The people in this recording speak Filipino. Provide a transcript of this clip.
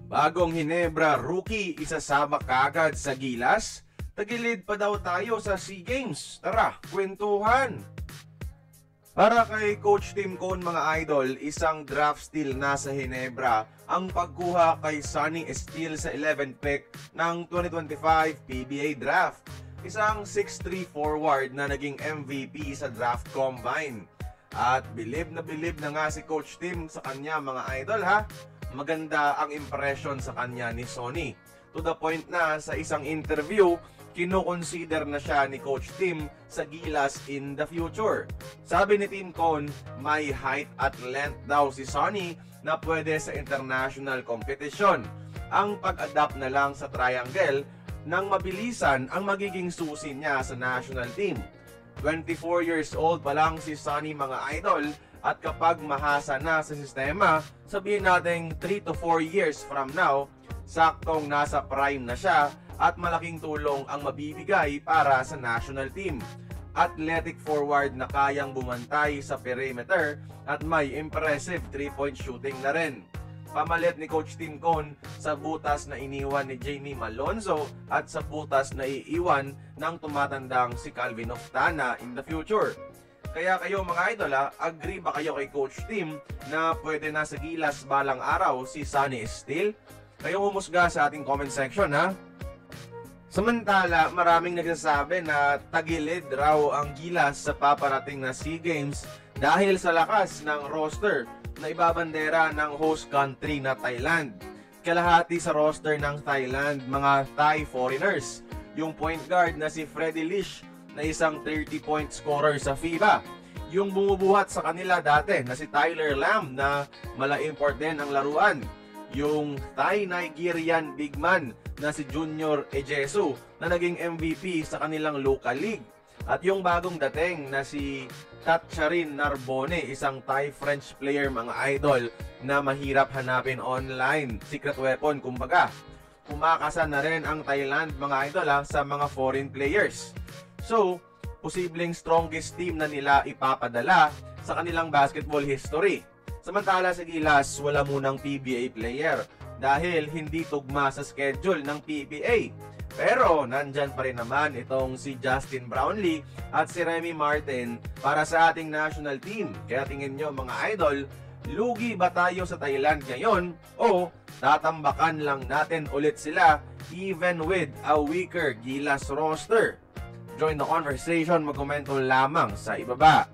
Bagong Hinebra rookie isasama kaagad sa Gilas? Tagilid pa daw tayo sa SEA Games. Tara, kwentuhan! Para kay Coach Tim Cone mga idol, isang draft steal na sa Hinebra ang pagkuha kay Sonny Estile sa 11th pick ng 2025 PBA Draft. Isang 6'3 forward na naging MVP sa draft combine. At bilib na nga si Coach Tim sa kanya mga idol ha. Maganda ang impression sa kanya ni Sonny. To the point na sa isang interview, kino-consider na siya ni Coach Tim sa Gilas in the future. Sabi ni Tim Cone, may height at length daw si Sonny na pwede sa international competition. Ang pag-adapt na lang sa triangle nang mabilisan ang magiging susi niya sa national team. 24 years old pa lang si Sonny mga idol, at kapag mahasa na sa sistema, sabihin natin 3 to 4 years from now, saktong nasa prime na siya at malaking tulong ang mabibigay para sa national team. Athletic forward na kayang bumantay sa perimeter at may impressive 3-point shooting na rin. Pamalit ni Coach Tim Cone sa butas na iniwan ni Jamie Malonzo at sa butas na iiwan ng tumatandang si Calvin Oftana in the future. Kaya kayo mga idol agree ba kayo kay Coach Tim na pwede na sa Gilas balang araw si Sonny Estile? Kayo humusga sa ating comment section ha. Samantala, maraming nagsasabi na tagilid raw ang Gilas sa paparating na SEA Games dahil sa lakas ng roster na ibabandera ng host country na Thailand. Kalahati sa roster ng Thailand, mga Thai foreigners. Yung point guard na si Freddie Lish na isang 30-point scorer sa FIBA. Yung bumubuhat sa kanila dati na si Tyler Lamb na mala-import din ang laruan. Yung Thai-Nigerian big man na si Junior Ejesu na naging MVP sa kanilang local league. At yung bagong dating na si Tatcharin Narbonne, isang Thai-French player mga idol na mahirap hanapin online. Secret weapon kumbaga. Kumakasan na rin ang Thailand mga idol sa mga foreign players. So, posibleng strongest team na nila ipapadala sa kanilang basketball history. Samantala sa Gilas, wala munang PBA player dahil hindi tugma sa schedule ng PBA. Pero nandyan pa rin naman itong si Justin Brownlee at si Remy Martin para sa ating national team. Kaya tingin nyo mga idol, lugi ba tayo sa Thailand ngayon o tatambakan lang natin ulit sila even with a weaker Gilas roster? Join the conversation, magkomento lamang sa ibaba.